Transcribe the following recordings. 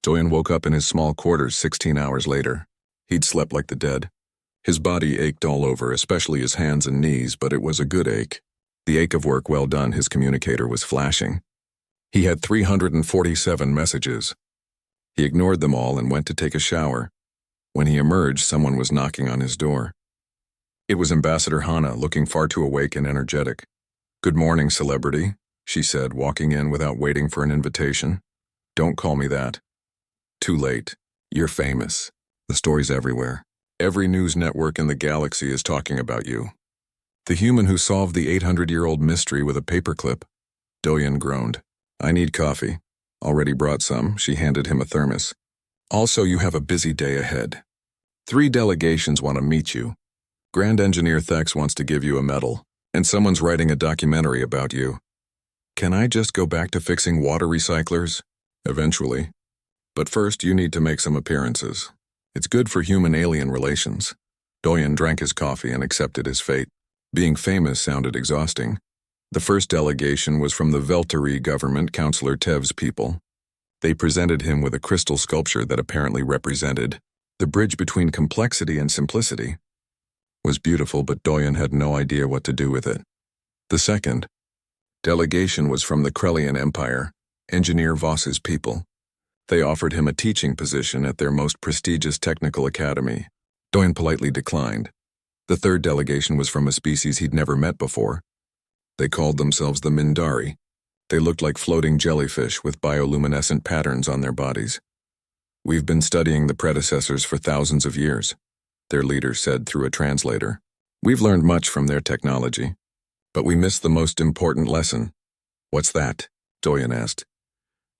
Doyen woke up in his small quarters 16 hours later. He'd slept like the dead. His body ached all over, especially his hands and knees, but it was a good ache. The ache of work well done, his communicator was flashing. He had 347 messages. He ignored them all and went to take a shower. When he emerged, someone was knocking on his door. It was Ambassador Hana, looking far too awake and energetic. "Good morning, celebrity," she said, walking in without waiting for an invitation. "Don't call me that." "Too late. You're famous. The story's everywhere. Every news network in the galaxy is talking about you." "The human who solved the 800-year-old mystery with a paperclip," Doyen groaned. "I need coffee." "Already brought some." She handed him a thermos. "Also, you have a busy day ahead. 3 delegations want to meet you. Grand Engineer Thex wants to give you a medal, and someone's writing a documentary about you. Can I just go back to fixing water recyclers? Eventually. But first, you need to make some appearances. It's good for human-alien relations." Doyen drank his coffee and accepted his fate. Being famous sounded exhausting. The first delegation was from the Veltari government, Councillor Tev's people. They presented him with a crystal sculpture that apparently represented the bridge between complexity and simplicity. It was beautiful, but Doyen had no idea what to do with it. The second delegation was from the Krellian Empire, Engineer Voss's people. They offered him a teaching position at their most prestigious technical academy. Doyen politely declined. The third delegation was from a species he'd never met before. They called themselves the Mindari. They looked like floating jellyfish with bioluminescent patterns on their bodies. "We've been studying the predecessors for thousands of years," their leader said through a translator. "We've learned much from their technology, but we missed the most important lesson." "What's that?" Doyen asked.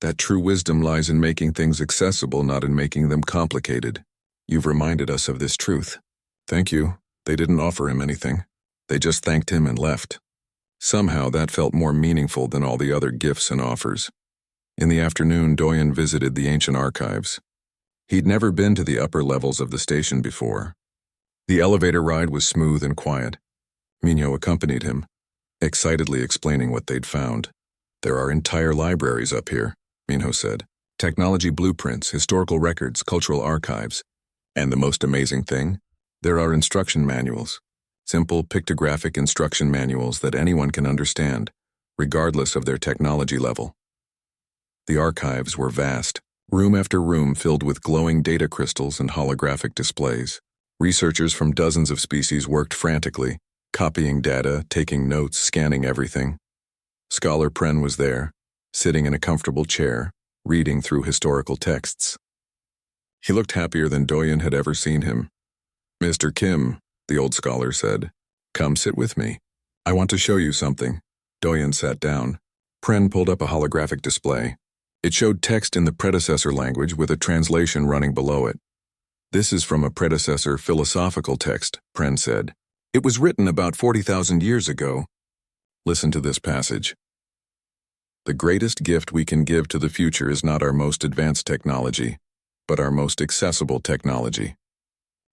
"That true wisdom lies in making things accessible, not in making them complicated. You've reminded us of this truth." "Thank you." They didn't offer him anything. They just thanked him and left. Somehow that felt more meaningful than all the other gifts and offers. In the afternoon, Doyen visited the ancient archives. He'd never been to the upper levels of the station before. The elevator ride was smooth and quiet. Minho accompanied him, excitedly explaining what they'd found. "There are entire libraries up here," Minho said. "Technology blueprints, historical records, cultural archives. And the most amazing thing? There are instruction manuals. Simple pictographic instruction manuals that anyone can understand, regardless of their technology level." The archives were vast, room after room filled with glowing data crystals and holographic displays. Researchers from dozens of species worked frantically, copying data, taking notes, scanning everything. Scholar Pren was there, sitting in a comfortable chair, reading through historical texts. He looked happier than Doyen had ever seen him. "Mr. Kim," the old scholar said, "come sit with me. I want to show you something." Doyen sat down. Pren pulled up a holographic display. It showed text in the predecessor language with a translation running below it. "This is from a predecessor philosophical text," Pren said. "It was written about 40,000 years ago. Listen to this passage. 'The greatest gift we can give to the future is not our most advanced technology, but our most accessible technology.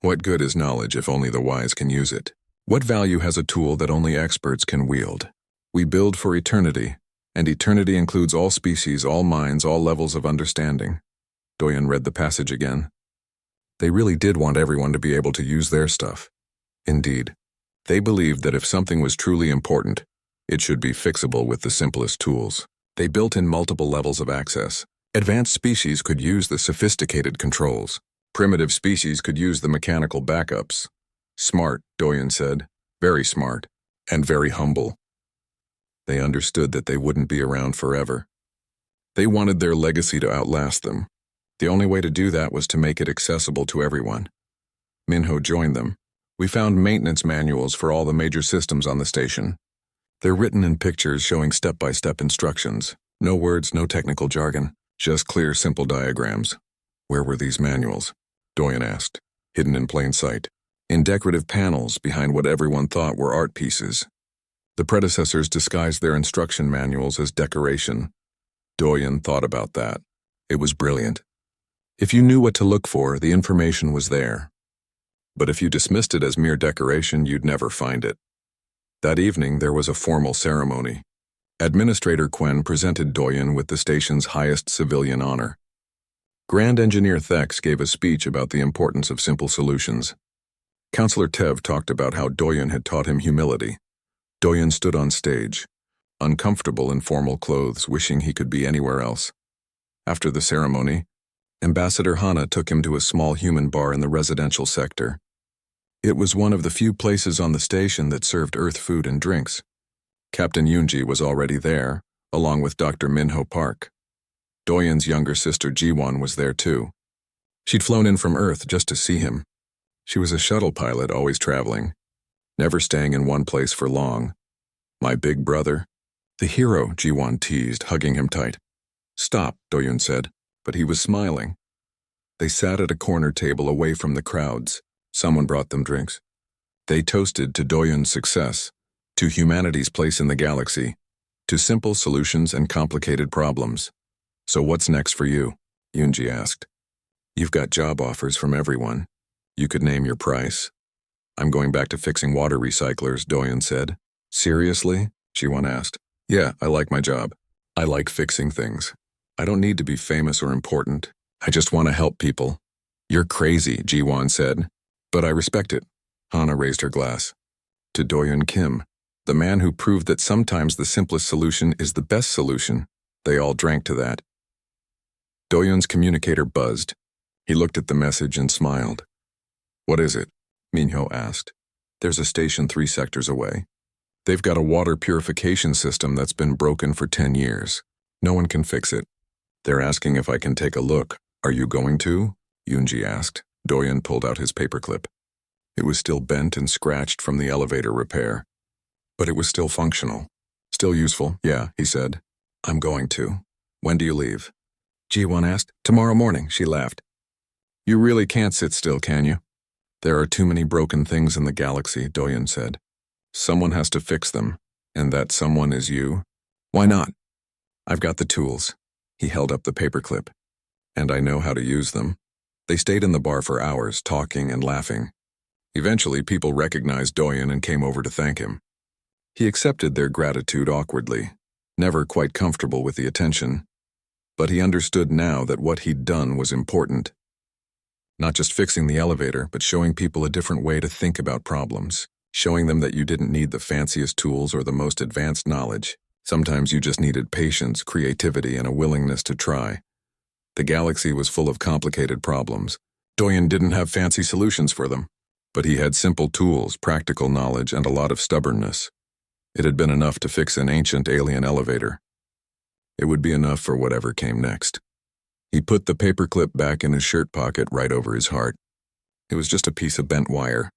What good is knowledge if only the wise can use it? What value has a tool that only experts can wield? We build for eternity, and eternity includes all species, all minds, all levels of understanding." Doyen read the passage again. They really did want everyone to be able to use their stuff. Indeed, they believed that if something was truly important, it should be fixable with the simplest tools. They built in multiple levels of access. Advanced species could use the sophisticated controls. Primitive species could use the mechanical backups. "Smart," Doyen said. "Very smart. And very humble." They understood that they wouldn't be around forever. They wanted their legacy to outlast them. The only way to do that was to make it accessible to everyone. Minho joined them. "We found maintenance manuals for all the major systems on the station. They're written in pictures showing step-by-step instructions. No words, no technical jargon, just clear, simple diagrams." "Where were these manuals?" Doyen asked. "Hidden in plain sight. In decorative panels behind what everyone thought were art pieces. The predecessors disguised their instruction manuals as decoration." Doyen thought about that. It was brilliant. If you knew what to look for, the information was there. But if you dismissed it as mere decoration, you'd never find it. That evening, there was a formal ceremony. Administrator Quen presented Doyen with the station's highest civilian honor. Grand Engineer Thex gave a speech about the importance of simple solutions. Counselor Tev talked about how Doyen had taught him humility. Doyen stood on stage, uncomfortable in formal clothes, wishing he could be anywhere else. After the ceremony, Ambassador Hana took him to a small human bar in the residential sector. It was one of the few places on the station that served Earth food and drinks. Captain Yunji was already there, along with Dr. Minho Park. Doyen's younger sister Jiwon was there too. She'd flown in from Earth just to see him. She was a shuttle pilot, always traveling, never staying in one place for long. My big brother. The hero, Jiwon teased, hugging him tight. Stop, Doyen said, but he was smiling. They sat at a corner table away from the crowds. Someone brought them drinks. They toasted to Doyen's success, to humanity's place in the galaxy, to simple solutions and complicated problems. So what's next for you? Yunji asked. You've got job offers from everyone. You could name your price. I'm going back to fixing water recyclers, Doyen said. Seriously? Jiwon asked. Yeah, I like my job. I like fixing things. I don't need to be famous or important. I just want to help people. You're crazy, Jiwon said. But I respect it. Hana raised her glass. To Doyen Kim, the man who proved that sometimes the simplest solution is the best solution. They all drank to that. Doyen's communicator buzzed. He looked at the message and smiled. What is it? Minho asked. There's a station 3 sectors away. They've got a water purification system that's been broken for 10 years. No one can fix it. They're asking if I can take a look. Are you going to? Yunji asked. Doyen pulled out his paperclip. It was still bent and scratched from the elevator repair. But it was still functional. Still useful, yeah, he said. I'm going to. When do you leave? Jiwon asked. Tomorrow morning, she laughed. You really can't sit still, can you? There are too many broken things in the galaxy, Doyen said. Someone has to fix them, and that someone is you. Why not? I've got the tools. He held up the paperclip. And I know how to use them. They stayed in the bar for hours, talking and laughing. Eventually, people recognized Doyen and came over to thank him. He accepted their gratitude awkwardly, never quite comfortable with the attention. But he understood now that what he'd done was important. Not just fixing the elevator, but showing people a different way to think about problems. Showing them that you didn't need the fanciest tools or the most advanced knowledge. Sometimes you just needed patience, creativity, and a willingness to try. The galaxy was full of complicated problems. Doyen didn't have fancy solutions for them, but he had simple tools, practical knowledge, and a lot of stubbornness. It had been enough to fix an ancient alien elevator. It would be enough for whatever came next. He put the paperclip back in his shirt pocket right over his heart. It was just a piece of bent wire.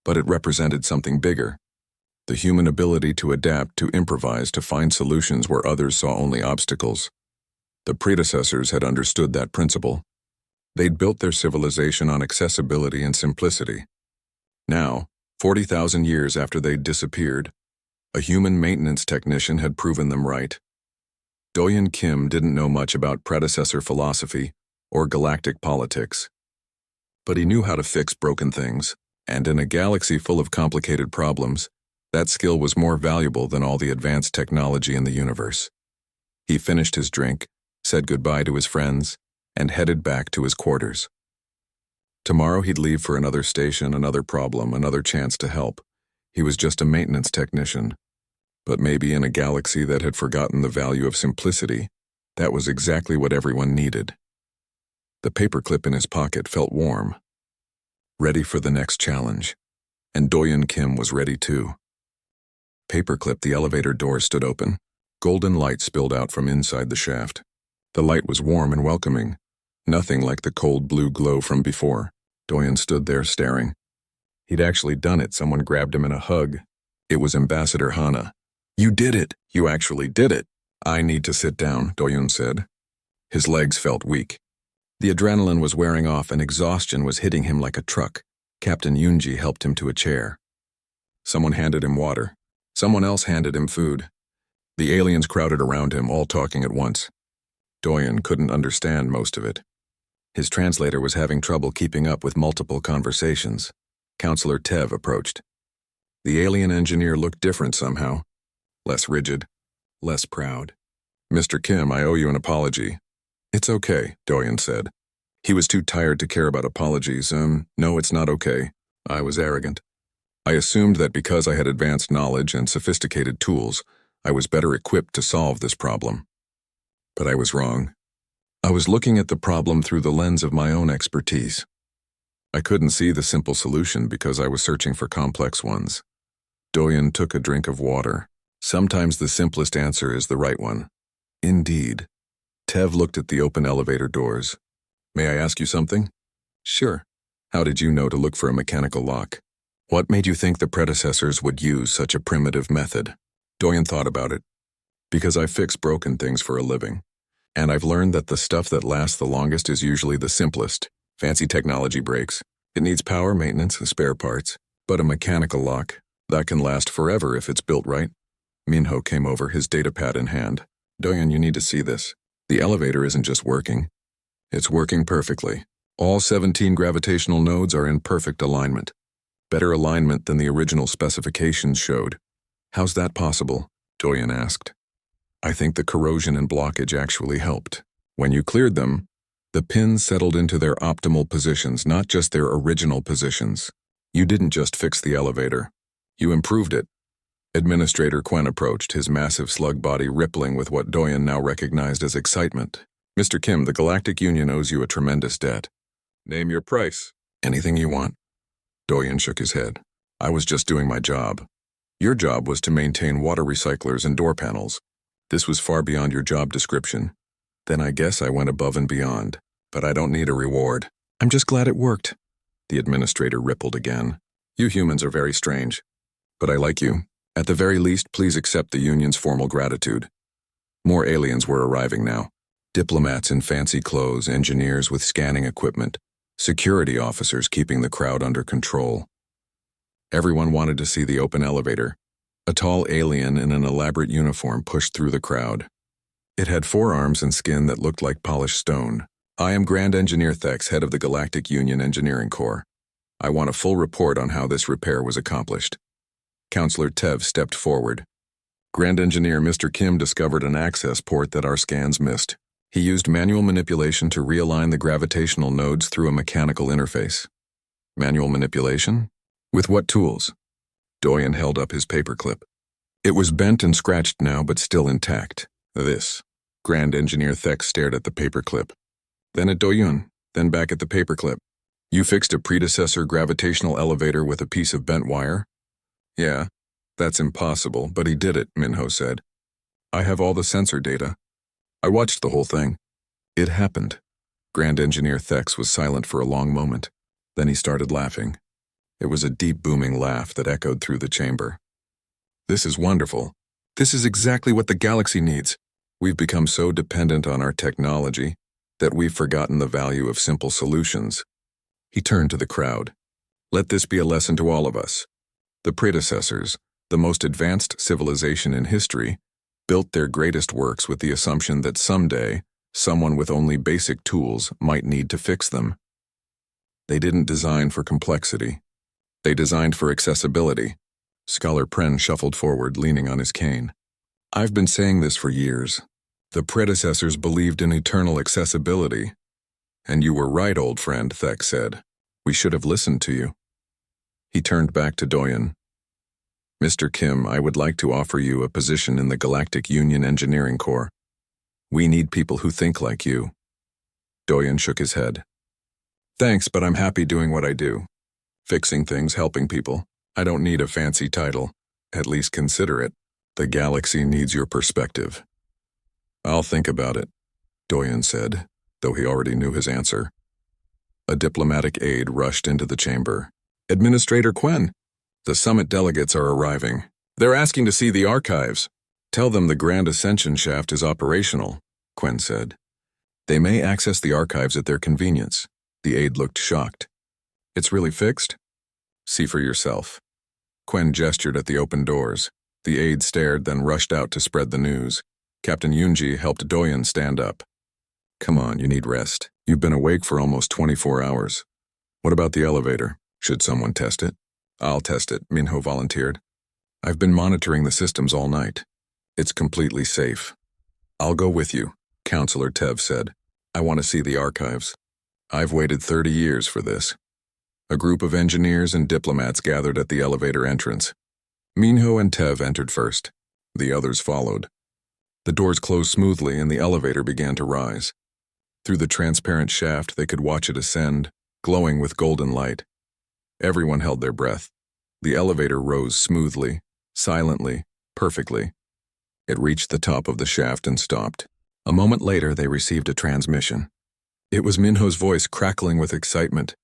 But it represented something bigger. The human ability to adapt, to improvise, to find solutions where others saw only obstacles. The predecessors had understood that principle. They'd built their civilization on accessibility and simplicity. Now, 40,000 years after they'd disappeared, a human maintenance technician had proven them right. Doyen Kim didn't know much about predecessor philosophy or galactic politics. But he knew how to fix broken things, and in a galaxy full of complicated problems, that skill was more valuable than all the advanced technology in the universe. He finished his drink, said goodbye to his friends, and headed back to his quarters. Tomorrow he'd leave for another station, another problem, another chance to help. He was just a maintenance technician. But maybe in a galaxy that had forgotten the value of simplicity, that was exactly what everyone needed. The paperclip in his pocket felt warm. Ready for the next challenge. And Doyen Kim was ready too. Paperclip, the elevator door stood open. Golden light spilled out from inside the shaft. The light was warm and welcoming. Nothing like the cold blue glow from before. Doyen stood there staring. He'd actually done it. Someone grabbed him in a hug. It was Ambassador Hana. You did it. You actually did it. I need to sit down, Doyen said. His legs felt weak. The adrenaline was wearing off and exhaustion was hitting him like a truck. Captain Yunji helped him to a chair. Someone handed him water. Someone else handed him food. The aliens crowded around him, all talking at once. Doyen couldn't understand most of it. His translator was having trouble keeping up with multiple conversations. Counselor Tev approached. The alien engineer looked different somehow. Less rigid, less proud. Mr. Kim, I owe you an apology. It's okay, Doyen said. He was too tired to care about apologies. No, it's not okay. I was arrogant. I assumed that because I had advanced knowledge and sophisticated tools, I was better equipped to solve this problem. But I was wrong. I was looking at the problem through the lens of my own expertise. I couldn't see the simple solution because I was searching for complex ones. Doyen took a drink of water. Sometimes the simplest answer is the right one. Indeed. Tev looked at the open elevator doors. May I ask you something? Sure. How did you know to look for a mechanical lock? What made you think the predecessors would use such a primitive method? Doyen thought about it. Because I fix broken things for a living. And I've learned that the stuff that lasts the longest is usually the simplest. Fancy technology breaks. It needs power, maintenance, and spare parts. But a mechanical lock, that can last forever if it's built right. Minho came over, his datapad in hand. Doyen, you need to see this. The elevator isn't just working. It's working perfectly. All 17 gravitational nodes are in perfect alignment. Better alignment than the original specifications showed. How's that possible? Doyen asked. I think the corrosion and blockage actually helped. When you cleared them, the pins settled into their optimal positions, not just their original positions. You didn't just fix the elevator. You improved it. Administrator Quen approached, his massive slug body rippling with what Doyen now recognized as excitement. Mr. Kim, the Galactic Union owes you a tremendous debt. Name your price. Anything you want. Doyen shook his head. I was just doing my job. Your job was to maintain water recyclers and door panels. This was far beyond your job description. Then I guess I went above and beyond. But I don't need a reward. I'm just glad it worked. The administrator rippled again. You humans are very strange. But I like you. At the very least, please accept the Union's formal gratitude. More aliens were arriving now. Diplomats in fancy clothes, engineers with scanning equipment, security officers keeping the crowd under control. Everyone wanted to see the open elevator. A tall alien in an elaborate uniform pushed through the crowd. It had forearms and skin that looked like polished stone. I am Grand Engineer Thex, head of the Galactic Union Engineering Corps. I want a full report on how this repair was accomplished. Counselor Tev stepped forward. Grand Engineer Mr. Kim discovered an access port that our scans missed. He used manual manipulation to realign the gravitational nodes through a mechanical interface. Manual manipulation? With what tools? Doyen held up his paperclip. It was bent and scratched now, but still intact. This. Grand Engineer Thex stared at the paperclip. Then at Doyen, then back at the paperclip. You fixed a predecessor gravitational elevator with a piece of bent wire? Yeah, that's impossible, but he did it, Minho said. I have all the sensor data. I watched the whole thing. It happened. Grand Engineer Thex was silent for a long moment. Then he started laughing. It was a deep booming laugh that echoed through the chamber. This is wonderful. This is exactly what the galaxy needs. We've become so dependent on our technology that we've forgotten the value of simple solutions. He turned to the crowd. Let this be a lesson to all of us. The predecessors, the most advanced civilization in history, built their greatest works with the assumption that someday, someone with only basic tools might need to fix them. They didn't design for complexity. They designed for accessibility. Scholar Pren shuffled forward, leaning on his cane. I've been saying this for years. The predecessors believed in eternal accessibility. And you were right, old friend, Thex said. We should have listened to you. He turned back to Doyen. Mr. Kim, I would like to offer you a position in the Galactic Union Engineering Corps. We need people who think like you. Doyen shook his head. Thanks, but I'm happy doing what I do. Fixing things, helping people. I don't need a fancy title. At least consider it. The galaxy needs your perspective. I'll think about it, Doyen said, though he already knew his answer. A diplomatic aide rushed into the chamber. Administrator Quen, the summit delegates are arriving. They're asking to see the archives. Tell them the Grand Ascension shaft is operational, Quen said. They may access the archives at their convenience. The aide looked shocked. It's really fixed? See for yourself. Quen gestured at the open doors. The aide stared, then rushed out to spread the news. Captain Yunji helped Doyen stand up. Come on, you need rest. You've been awake for almost 24 hours. What about the elevator? Should someone test it? I'll test it, Minho volunteered. I've been monitoring the systems all night. It's completely safe. I'll go with you, Counselor Tev said. I want to see the archives. I've waited 30 years for this. A group of engineers and diplomats gathered at the elevator entrance. Minho and Tev entered first. The others followed. The doors closed smoothly and the elevator began to rise. Through the transparent shaft, they could watch it ascend, glowing with golden light. Everyone held their breath. The elevator rose smoothly, silently, perfectly. It reached the top of the shaft and stopped. A moment later, they received a transmission. It was Minho's voice crackling with excitement.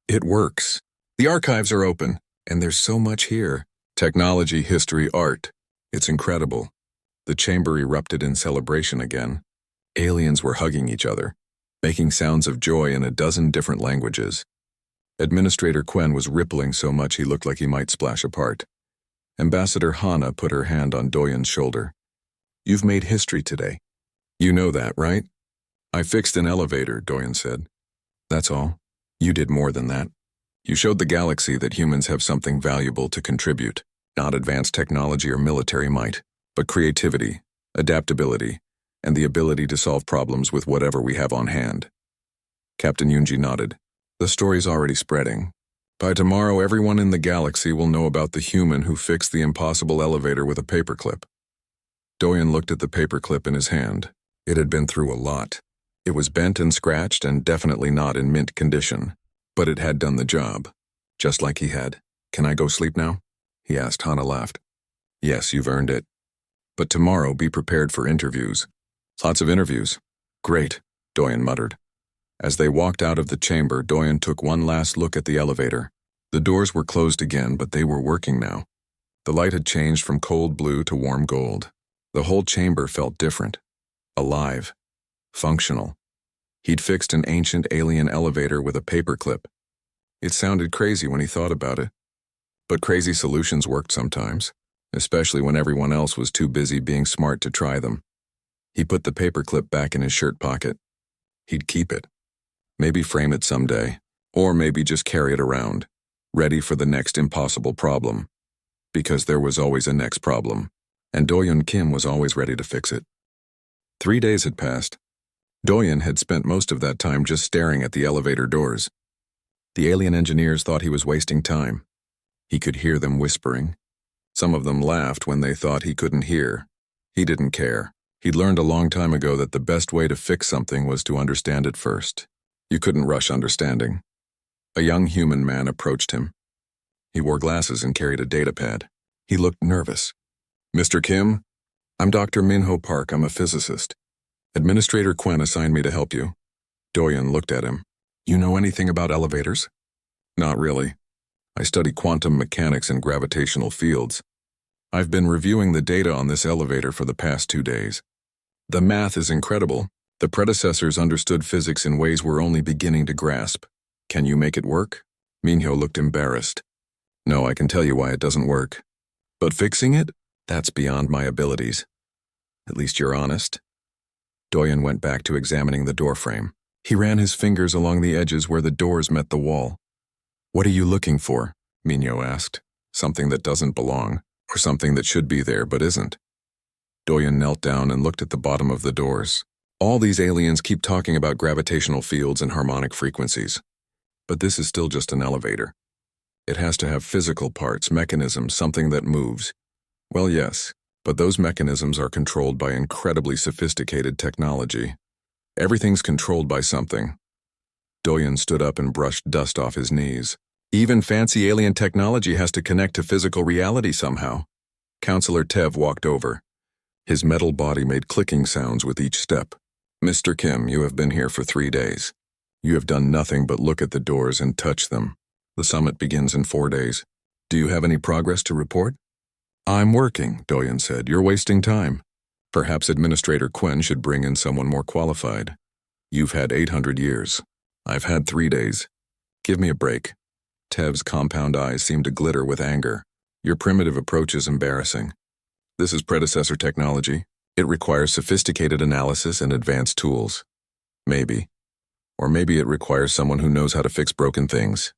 It works. The archives are open, and there's so much here. Technology, history, art. It's incredible. The chamber erupted in celebration again. Aliens were hugging each other, making sounds of joy in a dozen different languages. Administrator Quen was rippling so much he looked like he might splash apart. Ambassador Hana put her hand on Doyen's shoulder. You've made history today. You know that, right? I fixed an elevator, Doyen said. That's all. You did more than that. You showed the galaxy that humans have something valuable to contribute, not advanced technology or military might, but creativity, adaptability, and the ability to solve problems with whatever we have on hand. Captain Yunji nodded. The story's already spreading. By tomorrow, everyone in the galaxy will know about the human who fixed the impossible elevator with a paperclip. Doyen looked at the paperclip in his hand. It had been through a lot. It was bent and scratched and definitely not in mint condition. But it had done the job. Just like he had. Can I go sleep now? He asked. Hana laughed. Yes, you've earned it. But tomorrow, be prepared for interviews. Lots of interviews. Great, Doyen muttered. As they walked out of the chamber, Doyen took one last look at the elevator. The doors were closed again, but they were working now. The light had changed from cold blue to warm gold. The whole chamber felt different. Alive. Functional. He'd fixed an ancient alien elevator with a paperclip. It sounded crazy when he thought about it. But crazy solutions worked sometimes, especially when everyone else was too busy being smart to try them. He put the paperclip back in his shirt pocket. He'd keep it. Maybe frame it someday, or maybe just carry it around, ready for the next impossible problem. Because there was always a next problem, and Doyen Kim was always ready to fix it. 3 days had passed. Doyen had spent most of that time just staring at the elevator doors. The alien engineers thought he was wasting time. He could hear them whispering. Some of them laughed when they thought he couldn't hear. He didn't care. He'd learned a long time ago that the best way to fix something was to understand it first. You couldn't rush understanding. A young human man approached him. He wore glasses and carried a datapad. He looked nervous. Mr. Kim? I'm Dr. Minho Park. I'm a physicist. Administrator Quen assigned me to help you. Doyen looked at him. You know anything about elevators? Not really. I study quantum mechanics and gravitational fields. I've been reviewing the data on this elevator for the past 2 days. The math is incredible. The predecessors understood physics in ways we're only beginning to grasp. Can you make it work? Minho looked embarrassed. No, I can tell you why it doesn't work. But fixing it? That's beyond my abilities. At least you're honest. Doyen went back to examining the doorframe. He ran his fingers along the edges where the doors met the wall. What are you looking for? Minho asked. Something that doesn't belong, or something that should be there but isn't. Doyen knelt down and looked at the bottom of the doors. All these aliens keep talking about gravitational fields and harmonic frequencies. But this is still just an elevator. It has to have physical parts, mechanisms, something that moves. Well, yes, but those mechanisms are controlled by incredibly sophisticated technology. Everything's controlled by something. Doyen stood up and brushed dust off his knees. Even fancy alien technology has to connect to physical reality somehow. Counselor Tev walked over. His metal body made clicking sounds with each step. Mr. Kim, you have been here for 3 days. You have done nothing but look at the doors and touch them. The summit begins in 4 days. Do you have any progress to report? I'm working, Doyen said. You're wasting time. Perhaps Administrator Quen should bring in someone more qualified. You've had 800 years. I've had 3 days. Give me a break. Tev's compound eyes seemed to glitter with anger. Your primitive approach is embarrassing. This is predecessor technology. It requires sophisticated analysis and advanced tools. Maybe. Or maybe it requires someone who knows how to fix broken things.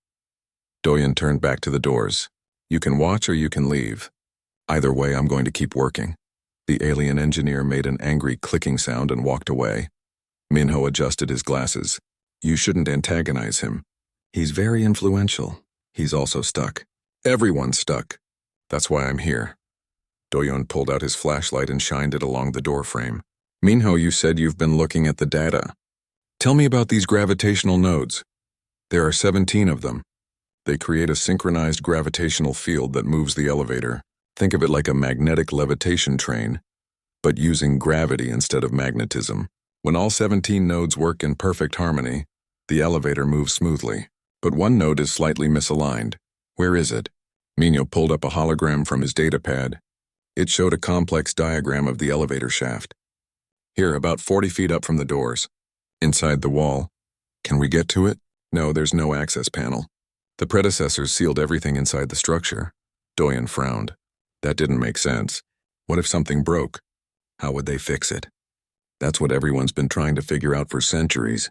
Doyen turned back to the doors. You can watch or you can leave. Either way, I'm going to keep working. The alien engineer made an angry clicking sound and walked away. Minho adjusted his glasses. You shouldn't antagonize him. He's very influential. He's also stuck. Everyone's stuck. That's why I'm here. Doyon pulled out his flashlight and shined it along the doorframe. Minho, you said you've been looking at the data. Tell me about these gravitational nodes. There are 17 of them. They create a synchronized gravitational field that moves the elevator. Think of it like a magnetic levitation train, but using gravity instead of magnetism. When all 17 nodes work in perfect harmony, the elevator moves smoothly. But one node is slightly misaligned. Where is it? Minho pulled up a hologram from his datapad. It showed a complex diagram of the elevator shaft. Here, about 40 feet up from the doors. Inside the wall. Can we get to it? No, there's no access panel. The predecessors sealed everything inside the structure. Doyon frowned. That didn't make sense. What if something broke? How would they fix it? That's what everyone's been trying to figure out for centuries.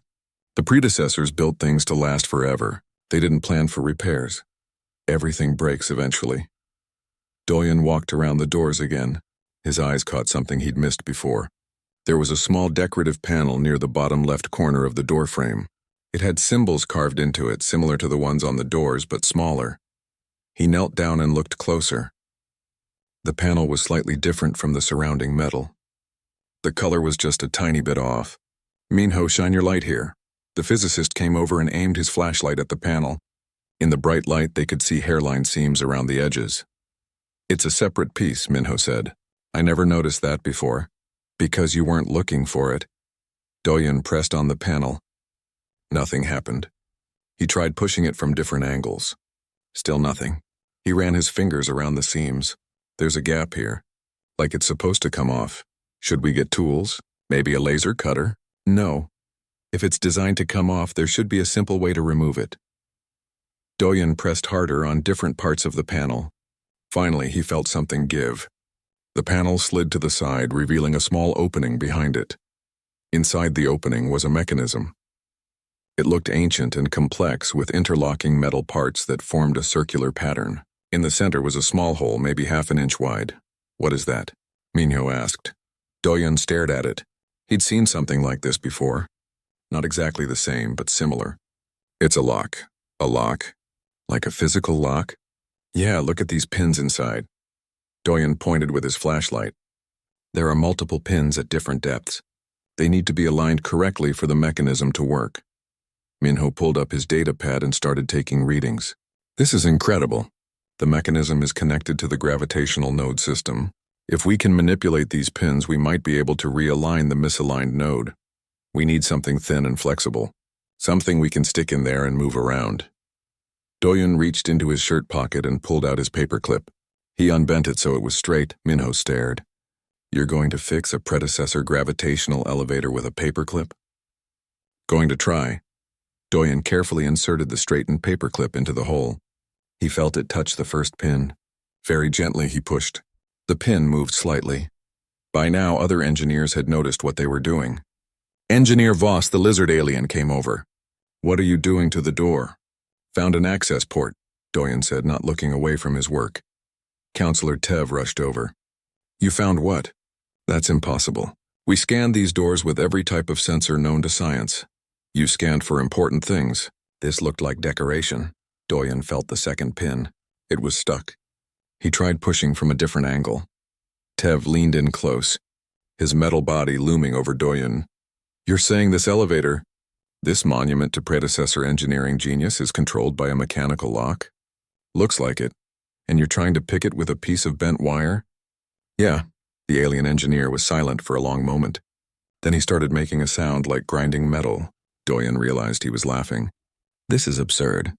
The predecessors built things to last forever. They didn't plan for repairs. Everything breaks eventually. Doyon walked around the doors again. His eyes caught something he'd missed before. There was a small decorative panel near the bottom left corner of the doorframe. It had symbols carved into it, similar to the ones on the doors, but smaller. He knelt down and looked closer. The panel was slightly different from the surrounding metal. The color was just a tiny bit off. Minho, shine your light here. The physicist came over and aimed his flashlight at the panel. In the bright light, they could see hairline seams around the edges. It's a separate piece, Minho said. I never noticed that before. Because you weren't looking for it. Doyon pressed on the panel. Nothing happened. He tried pushing it from different angles. Still nothing. He ran his fingers around the seams. There's a gap here. Like it's supposed to come off. Should we get tools? Maybe a laser cutter? No. If it's designed to come off, there should be a simple way to remove it. Doyon pressed harder on different parts of the panel. Finally, he felt something give. The panel slid to the side, revealing a small opening behind it. Inside the opening was a mechanism. It looked ancient and complex, with interlocking metal parts that formed a circular pattern. In the center was a small hole, maybe half an inch wide. What is that? Minho asked. Doyon stared at it. He'd seen something like this before. Not exactly the same, but similar. It's a lock. A lock? Like a physical lock? Yeah, look at these pins inside. Doyon pointed with his flashlight. There are multiple pins at different depths. They need to be aligned correctly for the mechanism to work. Minho pulled up his datapad and started taking readings. This is incredible. The mechanism is connected to the gravitational node system. If we can manipulate these pins, we might be able to realign the misaligned node. We need something thin and flexible. Something we can stick in there and move around. Doyon reached into his shirt pocket and pulled out his paperclip. He unbent it so it was straight. Minho stared. You're going to fix a predecessor gravitational elevator with a paperclip? Going to try. Doyon carefully inserted the straightened paperclip into the hole. He felt it touch the first pin. Very gently he pushed. The pin moved slightly. By now, other engineers had noticed what they were doing. Engineer Voss, the lizard alien, came over. What are you doing to the door? Found an access port, Doyon said, not looking away from his work. Counselor Tev rushed over. You found what? That's impossible. We scanned these doors with every type of sensor known to science. You scanned for important things. This looked like decoration. Doyon felt the second pin. It was stuck. He tried pushing from a different angle. Tev leaned in close, his metal body looming over Doyon. You're saying this elevator, this monument to predecessor engineering genius, is controlled by a mechanical lock? Looks like it. And you're trying to pick it with a piece of bent wire? Yeah. The alien engineer was silent for a long moment. Then he started making a sound like grinding metal. Doyon realized he was laughing. This is absurd.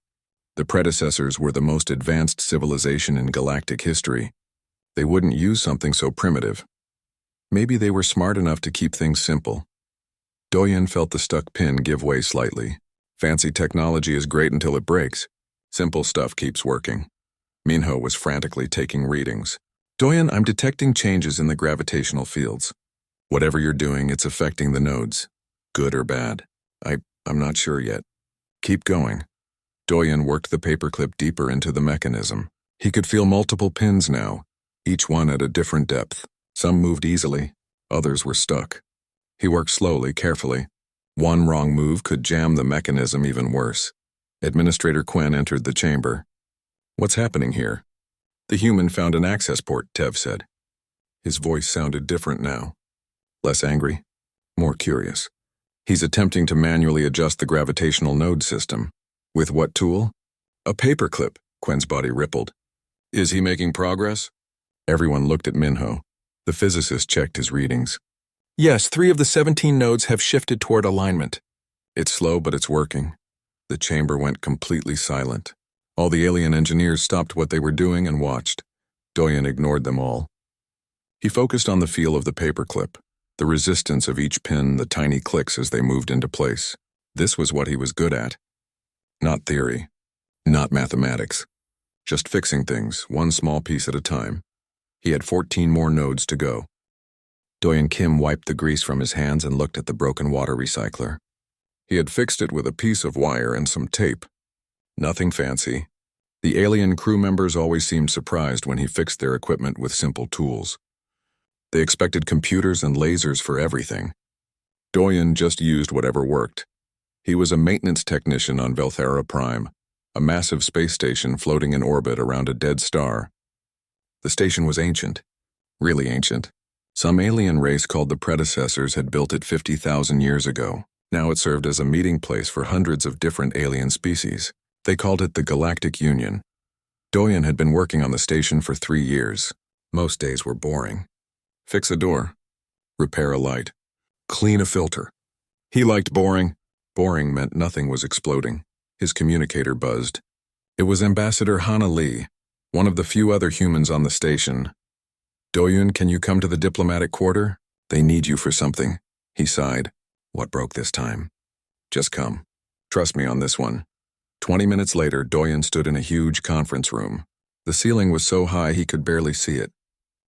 The predecessors were the most advanced civilization in galactic history. They wouldn't use something so primitive. Maybe they were smart enough to keep things simple. Doyon felt the stuck pin give way slightly. Fancy technology is great until it breaks. Simple stuff keeps working. Minho was frantically taking readings. Doyon, I'm detecting changes in the gravitational fields. Whatever you're doing, it's affecting the nodes. Good or bad? I'm not sure yet. Keep going. Doyon worked the paperclip deeper into the mechanism. He could feel multiple pins now, each one at a different depth. Some moved easily, others were stuck. He worked slowly, carefully. One wrong move could jam the mechanism even worse. Administrator Quinn entered the chamber. What's happening here? The human found an access port, Tev said. His voice sounded different now. Less angry, more curious. He's attempting to manually adjust the gravitational node system. With what tool? A paperclip, Quinn's body rippled. Is he making progress? Everyone looked at Minho. The physicist checked his readings. Yes, 3 of the 17 nodes have shifted toward alignment. It's slow, but it's working. The chamber went completely silent. All the alien engineers stopped what they were doing and watched. Doyen ignored them all. He focused on the feel of the paperclip, the resistance of each pin, the tiny clicks as they moved into place. This was what he was good at. Not theory, not mathematics. Just fixing things, one small piece at a time. He had 14 more nodes to go. Doyen Kim wiped the grease from his hands and looked at the broken water recycler. He had fixed it with a piece of wire and some tape. Nothing fancy. The alien crew members always seemed surprised when he fixed their equipment with simple tools. They expected computers and lasers for everything. Doyen just used whatever worked. He was a maintenance technician on Velthera Prime, a massive space station floating in orbit around a dead star. The station was ancient, really ancient. Some alien race called the predecessors had built it 50,000 years ago. Now it served as a meeting place for hundreds of different alien species. They called it the Galactic Union. Doyen had been working on the station for 3 years. Most days were boring. Fix a door. Repair a light. Clean a filter. He liked boring. Boring meant nothing was exploding. His communicator buzzed. It was Ambassador Hana Lee, one of the few other humans on the station. Doyen, can you come to the diplomatic quarter? They need you for something. He sighed. What broke this time? Just come. Trust me on this one. 20 minutes later, Doyen stood in a huge conference room. The ceiling was so high he could barely see it.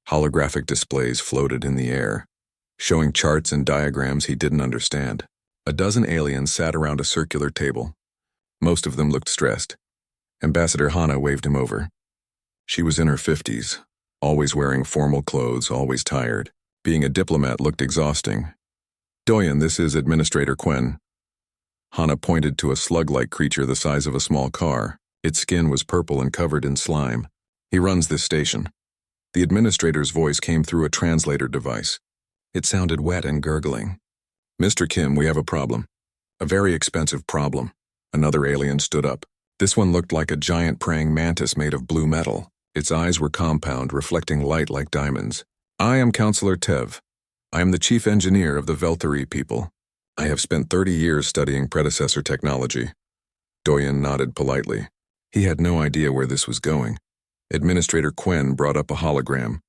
Holographic displays floated in the air, showing charts and diagrams he didn't understand. A dozen aliens sat around a circular table. Most of them looked stressed. Ambassador Hana waved him over. She was in her 50s, always wearing formal clothes, always tired. Being a diplomat looked exhausting. Doyen, this is Administrator Quinn. Hana pointed to a slug-like creature the size of a small car. Its skin was purple and covered in slime. He runs this station. The administrator's voice came through a translator device. It sounded wet and gurgling. Mr. Kim, we have a problem. A very expensive problem. Another alien stood up. This one looked like a giant praying mantis made of blue metal. Its eyes were compound, reflecting light like diamonds. I am Counselor Tev. I am the chief engineer of the Veltheri people. I have spent 30 years studying predecessor technology. Doyen nodded politely. He had no idea where this was going. Administrator Quinn brought up a hologram.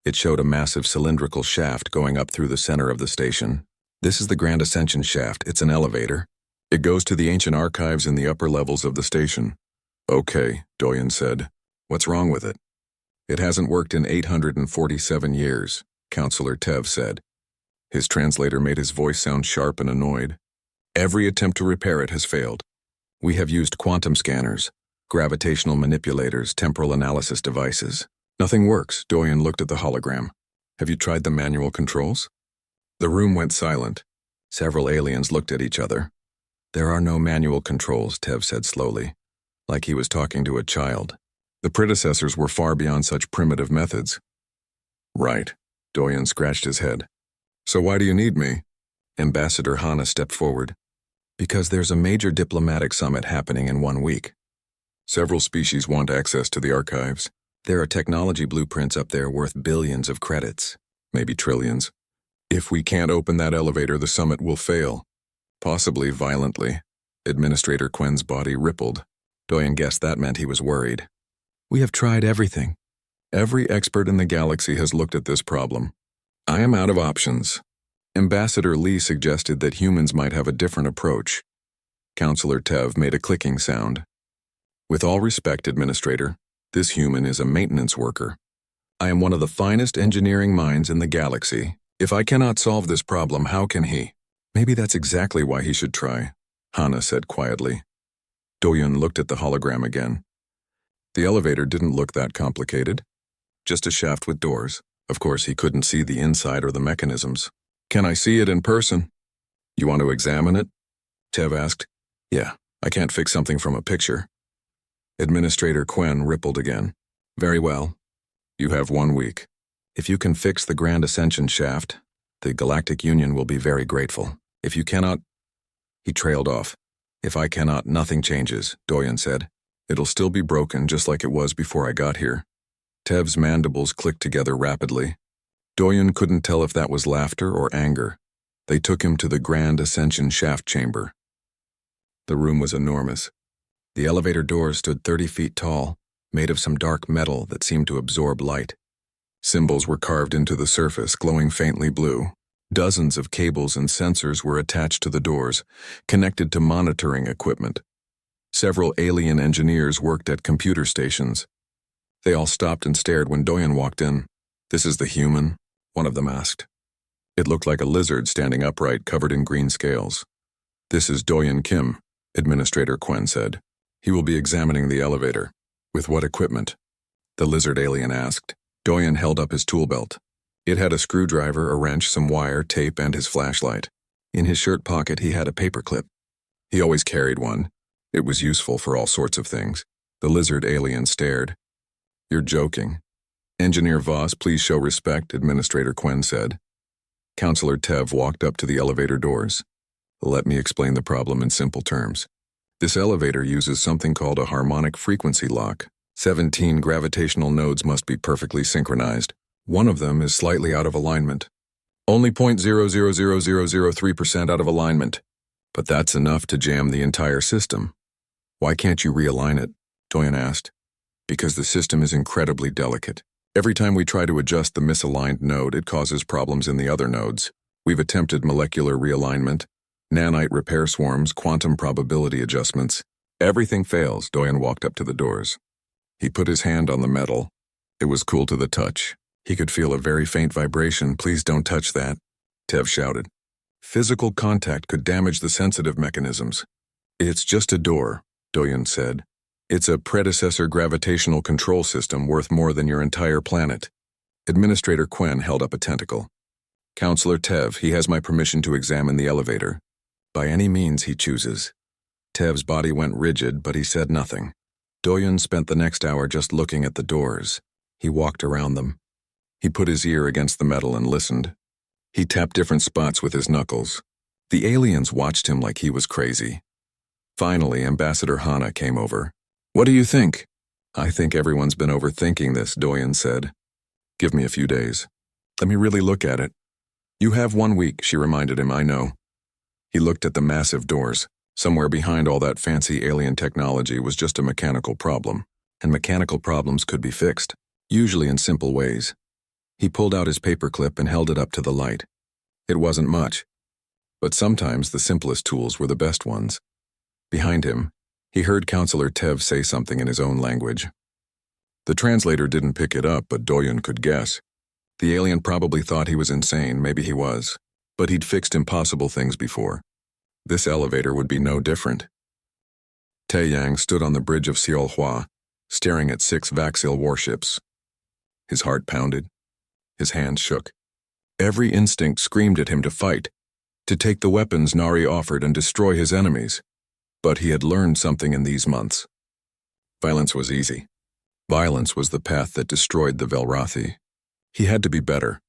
It showed a massive cylindrical shaft going up through the center of the station. This is the Grand Ascension shaft. It's an elevator. It goes to the ancient archives in the upper levels of the station. Okay, Doyen said. What's wrong with it? It hasn't worked in 847 years, Counselor Tev said. His translator made his voice sound sharp and annoyed. Every attempt to repair it has failed. We have used quantum scanners, gravitational manipulators, temporal analysis devices. Nothing works. Doyen looked at the hologram. Have you tried the manual controls? The room went silent. Several aliens looked at each other. There are no manual controls, Tev said slowly, like he was talking to a child. The predecessors were far beyond such primitive methods. Right. Doyen scratched his head. So why do you need me? Ambassador Hana stepped forward. Because there's a major diplomatic summit happening in 1 week. Several species want access to the archives. There are technology blueprints up there worth billions of credits, maybe trillions. If we can't open that elevator, the summit will fail. Possibly violently. Administrator Quinn's body rippled. Doyen guessed that meant he was worried. We have tried everything. Every expert in the galaxy has looked at this problem. I am out of options. Ambassador Lee suggested that humans might have a different approach. Counselor Tev made a clicking sound. With all respect, Administrator, this human is a maintenance worker. I am one of the finest engineering minds in the galaxy. If I cannot solve this problem, how can he? Maybe that's exactly why he should try, Hana said quietly. Doyen looked at the hologram again. The elevator didn't look that complicated. Just a shaft with doors. Of course, he couldn't see the inside or the mechanisms. Can I see it in person? You want to examine it? Tev asked. Yeah, I can't fix something from a picture. Administrator Quen rippled again. Very well. You have 1 week. If you can fix the Grand Ascension shaft, the Galactic Union will be very grateful. If you cannot... He trailed off. If I cannot, nothing changes, Doyen said. It'll still be broken just like it was before I got here. Tev's mandibles clicked together rapidly. Doyen couldn't tell if that was laughter or anger. They took him to the Grand Ascension shaft chamber. The room was enormous. The elevator doors stood 30 feet tall, made of some dark metal that seemed to absorb light. Symbols were carved into the surface, glowing faintly blue. Dozens of cables and sensors were attached to the doors, connected to monitoring equipment. Several alien engineers worked at computer stations. They all stopped and stared when Doyen walked in. This is the human, one of them asked. It looked like a lizard standing upright, covered in green scales. This is Doyen Kim, Administrator Quen said. He will be examining the elevator. With what equipment? The lizard alien asked. Doyen held up his tool belt. It had a screwdriver, a wrench, some wire, tape, and his flashlight. In his shirt pocket, he had a paperclip. He always carried one. It was useful for all sorts of things. The lizard alien stared. You're joking. Engineer Voss, please show respect, Administrator Quen said. Counselor Tev walked up to the elevator doors. Let me explain the problem in simple terms. This elevator uses something called a harmonic frequency lock. 17 gravitational nodes must be perfectly synchronized. One of them is slightly out of alignment. Only 0.000003% out of alignment. But that's enough to jam the entire system. Why can't you realign it? Doyen asked. Because the system is incredibly delicate. Every time we try to adjust the misaligned node, it causes problems in the other nodes. We've attempted molecular realignment, nanite repair swarms, quantum probability adjustments. Everything fails. Doyen walked up to the doors. He put his hand on the metal. It was cool to the touch. He could feel a very faint vibration. Please don't touch that, Tev shouted. Physical contact could damage the sensitive mechanisms. It's just a door, Doyen said. It's a predecessor gravitational control system worth more than your entire planet. Administrator Quen held up a tentacle. Counselor Tev, he has my permission to examine the elevator. By any means he chooses. Tev's body went rigid, but he said nothing. Doyen spent the next hour just looking at the doors. He walked around them. He put his ear against the metal and listened. He tapped different spots with his knuckles. The aliens watched him like he was crazy. Finally, Ambassador Hana came over. What do you think? I think everyone's been overthinking this, Doyen said. Give me a few days. Let me really look at it. You have 1 week, she reminded him, I know. He looked at the massive doors. Somewhere behind all that fancy alien technology was just a mechanical problem, and mechanical problems could be fixed, usually in simple ways. He pulled out his paperclip and held it up to the light. It wasn't much, but sometimes the simplest tools were the best ones. Behind him, he heard Counselor Tev say something in his own language. The translator didn't pick it up, but Doyen could guess. The alien probably thought he was insane, maybe he was, but he'd fixed impossible things before. This elevator would be no different. Taeyang stood on the bridge of Seolhua, staring at 6 Vaxil warships. His heart pounded. His hands shook. Every instinct screamed at him to fight, to take the weapons Nari offered and destroy his enemies. But he had learned something in these months. Violence was easy. Violence was the path that destroyed the Velrathi. He had to be better.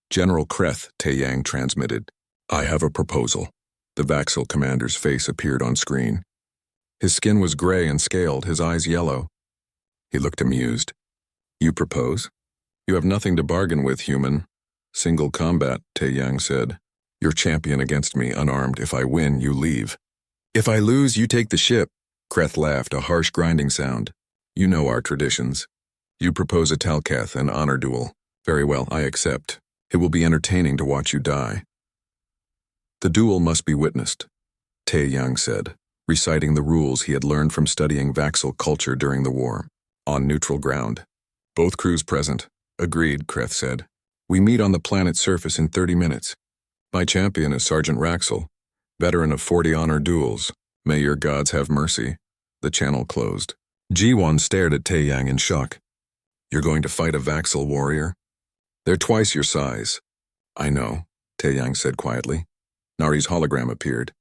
General Kreth, Taeyang transmitted. I have a proposal. The Vaxil commander's face appeared on screen. His skin was gray and scaled, his eyes yellow. He looked amused. You propose? You have nothing to bargain with, human. Single combat, Taeyang said. Your champion against me, unarmed. If I win, you leave. If I lose, you take the ship. Kreth laughed, a harsh grinding sound. You know our traditions. You propose a Talcath, an honor duel. Very well, I accept. It will be entertaining to watch you die. The duel must be witnessed, Taeyang said, reciting the rules he had learned from studying Vaxil culture during the war. On neutral ground. Both crews present. Agreed, Kreth said. We meet on the planet's surface in 30 minutes. My champion is Sergeant Raxel, veteran of 40 honor duels. May your gods have mercy. The channel closed. Jiwon stared at Taeyang in shock. You're going to fight a Vaxil warrior? They're twice your size. I know, Taeyang said quietly. Nari's hologram appeared.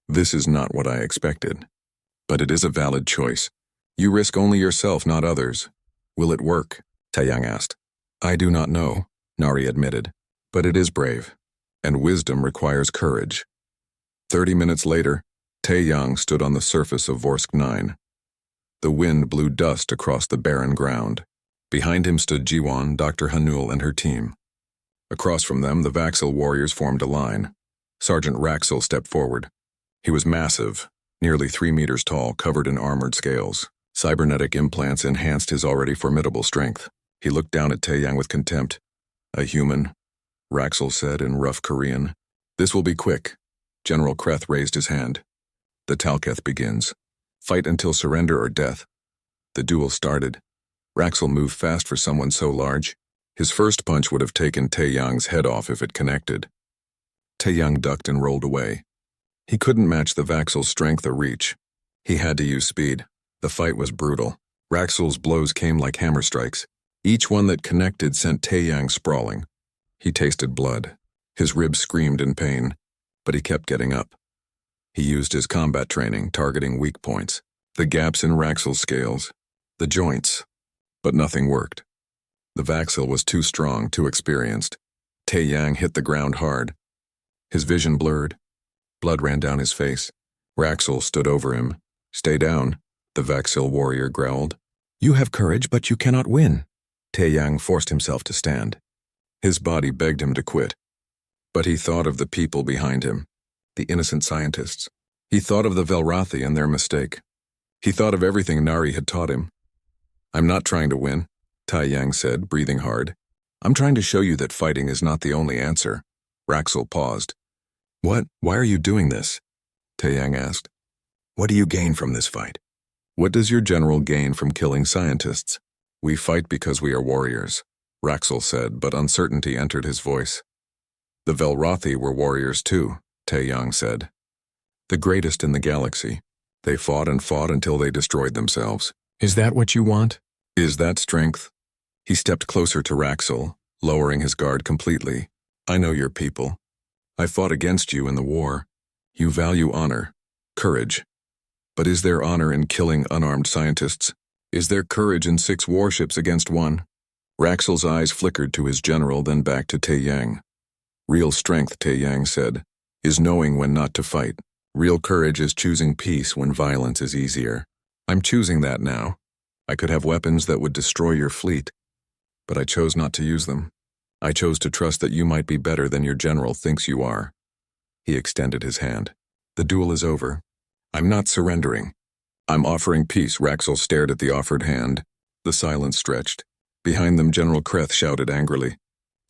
This is not what I expected. But it is a valid choice. You risk only yourself, not others. Will it work? Taeyang asked. I do not know, Nari admitted. But it is brave. And wisdom requires courage. 30 minutes later, Taeyang stood on the surface of Vorsk 9. The wind blew dust across the barren ground. Behind him stood Jiwon, Dr. Hanul, and her team. Across from them, the Vaxil warriors formed a line. Sergeant Raxil stepped forward. He was massive, nearly 3 meters tall, covered in armored scales. Cybernetic implants enhanced his already formidable strength. He looked down at Taeyang with contempt. A human, Raxil said in rough Korean. This will be quick. General Kreth raised his hand. The Talketh begins. Fight until surrender or death. The duel started. Raxil moved fast for someone so large. His first punch would have taken Taeyang's head off if it connected. Taeyang ducked and rolled away. He couldn't match the Vaxil's strength or reach. He had to use speed. The fight was brutal. Raxil's blows came like hammer strikes. Each one that connected sent Taeyang sprawling. He tasted blood. His ribs screamed in pain, but he kept getting up. He used his combat training, targeting weak points, the gaps in Raxil's scales, the joints, but nothing worked. The Vaxil was too strong, too experienced. Taeyang hit the ground hard. His vision blurred. Blood ran down his face. Raxil stood over him. Stay down, the Vaxil warrior growled. You have courage, but you cannot win. Taeyang forced himself to stand. His body begged him to quit. But he thought of the people behind him, the innocent scientists. He thought of the Velrathi and their mistake. He thought of everything Nari had taught him. I'm not trying to win, Taeyang said, breathing hard. I'm trying to show you that fighting is not the only answer. Raxil paused. What? Why are you doing this? Taeyang asked. What do you gain from this fight? What does your general gain from killing scientists? We fight because we are warriors, Raxil said, but uncertainty entered his voice. The Velrathi were warriors too, Taeyang said. The greatest in the galaxy. They fought and fought until they destroyed themselves. Is that what you want? Is that strength? He stepped closer to Raxil, lowering his guard completely. I know your people. I fought against you in the war. You value honor, courage. But is there honor in killing unarmed scientists? Is there courage in 6 warships against 1? Raxil's eyes flickered to his general, then back to Taeyang. Real strength, Taeyang said, is knowing when not to fight. Real courage is choosing peace when violence is easier. I'm choosing that now. I could have weapons that would destroy your fleet, but I chose not to use them. I chose to trust that you might be better than your general thinks you are. He extended his hand. The duel is over. I'm not surrendering. I'm offering peace. Raxil stared at the offered hand. The silence stretched. Behind them, General Kreth shouted angrily.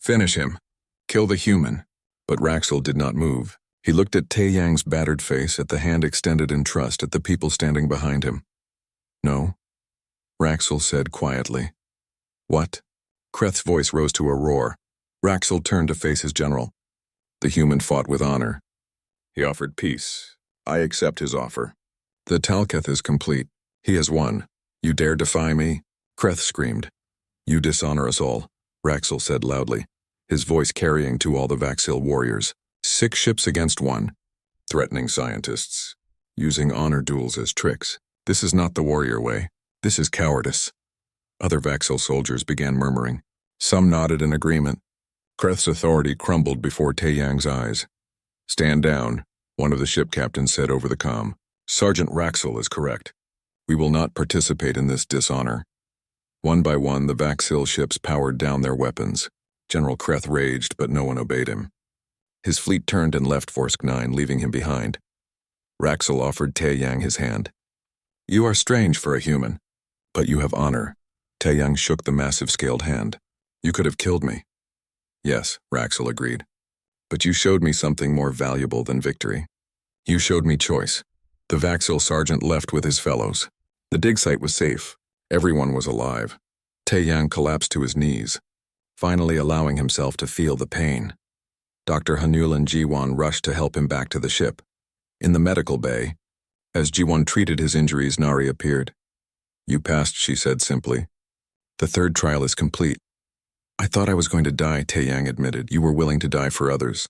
Finish him. Kill the human. But Raxil did not move. He looked at Taeyang's battered face, at the hand extended in trust, at the people standing behind him. No, Raxil said quietly. What? Kreth's voice rose to a roar. Raxil turned to face his general. The human fought with honor. He offered peace. I accept his offer. The Talketh is complete. He has won. You dare defy me? Kreth screamed. You dishonor us all, Raxil said loudly, his voice carrying to all the Vaxil warriors. 6 ships against 1. Threatening scientists. Using honor duels as tricks. This is not the warrior way. This is cowardice. Other Vaxil soldiers began murmuring. Some nodded in agreement. Kreth's authority crumbled before Taeyang's eyes. Stand down, one of the ship captains said over the comm. Sergeant Raxil is correct. We will not participate in this dishonor. One by one, the Vaxil ships powered down their weapons. General Kreth raged, but no one obeyed him. His fleet turned and left Vorsk 9, leaving him behind. Raxil offered Taeyang his hand. You are strange for a human, but you have honor. Taeyang shook the massive scaled hand. You could have killed me. Yes, Raxil agreed. But you showed me something more valuable than victory. You showed me choice. The Vaxil sergeant left with his fellows. The dig site was safe. Everyone was alive. Taeyang collapsed to his knees, finally allowing himself to feel the pain. Dr. Hanul and Jiwon rushed to help him back to the ship. In the medical bay, as Jiwon treated his injuries, Nari appeared. You passed, she said simply. The 3rd trial is complete. I thought I was going to die, Taeyang admitted. You were willing to die for others.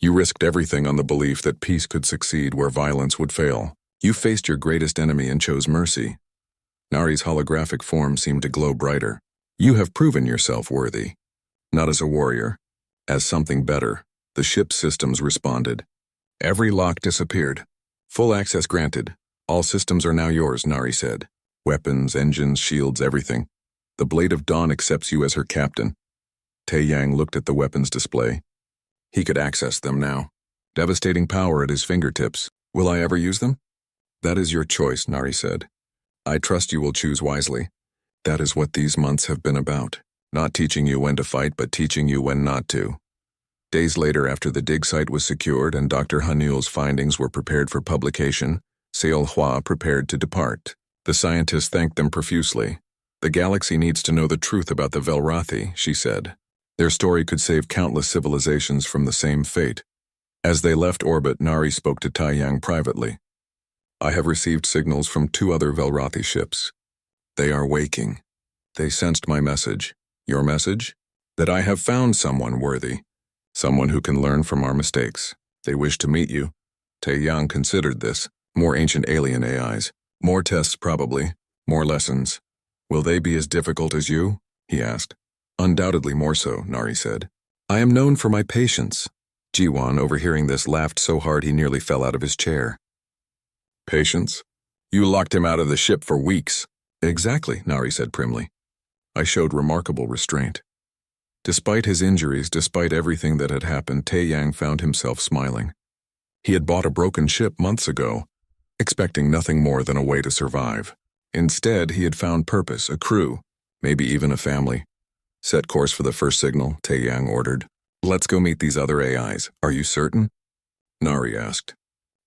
You risked everything on the belief that peace could succeed where violence would fail. You faced your greatest enemy and chose mercy. Nari's holographic form seemed to glow brighter. You have proven yourself worthy. Not as a warrior, as something better. The ship's systems responded. Every lock disappeared. Full access granted. All systems are now yours, Nari said. Weapons, engines, shields, everything. The Blade of Dawn accepts you as her captain. Tae-Yang looked at the weapons display. He could access them now. Devastating power at his fingertips. Will I ever use them? That is your choice, Nari said. I trust you will choose wisely. That is what these months have been about. Not teaching you when to fight, but teaching you when not to. Days later, after the dig site was secured and Dr. Hanul's findings were prepared for publication, HFY prepared to depart. The scientists thanked them profusely. The galaxy needs to know the truth about the Velrathi, she said. Their story could save countless civilizations from the same fate. As they left orbit, Nari spoke to Tae-Yang privately. I have received signals from 2 other Velrathi ships. They are waking. They sensed my message. Your message? That I have found someone worthy. Someone who can learn from our mistakes. They wish to meet you. Tae-Yang considered this. More ancient alien AIs. More tests probably. More lessons. Will they be as difficult as you? He asked. Undoubtedly more so, Nari said. I am known for my patience. Jiwon, overhearing this, laughed so hard he nearly fell out of his chair. Patience? You locked him out of the ship for weeks. Exactly, Nari said primly. I showed remarkable restraint. Despite his injuries, despite everything that had happened, Tae-Yang found himself smiling. He had bought a broken ship months ago, expecting nothing more than a way to survive. Instead, he had found purpose, a crew, maybe even a family. Set course for the first signal, Tae-Yang ordered. Let's go meet these other AIs. Are you certain? Nari asked.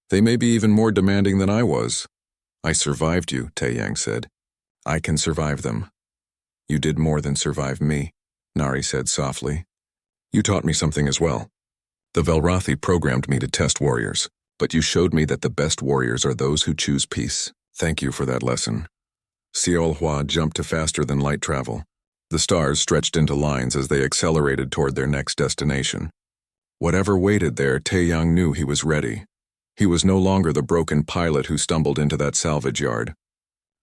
They may be even more demanding than I was. I survived you, Tae-Yang said. I can survive them. You did more than survive me, Nari said softly. You taught me something as well. The Velrathi programmed me to test warriors, but you showed me that the best warriors are those who choose peace. Thank you for that lesson. HFY jumped to faster than light travel. The stars stretched into lines as they accelerated toward their next destination. Whatever waited there, Tae-Yang knew he was ready. He was no longer the broken pilot who stumbled into that salvage yard.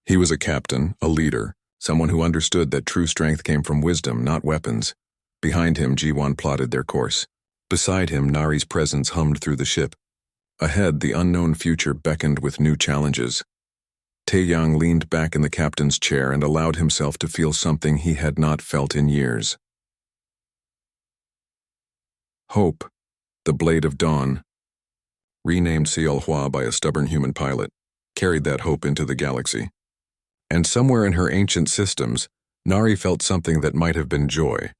He was a captain, a leader, someone who understood that true strength came from wisdom, not weapons. Behind him, Jiwon plotted their course. Beside him, Nari's presence hummed through the ship. Ahead, the unknown future beckoned with new challenges. Tae-Yang leaned back in the captain's chair and allowed himself to feel something he had not felt in years. Hope, the Blade of Dawn. Renamed HFY by a stubborn human pilot, carried that hope into the galaxy. And somewhere in her ancient systems, Nari felt something that might have been joy.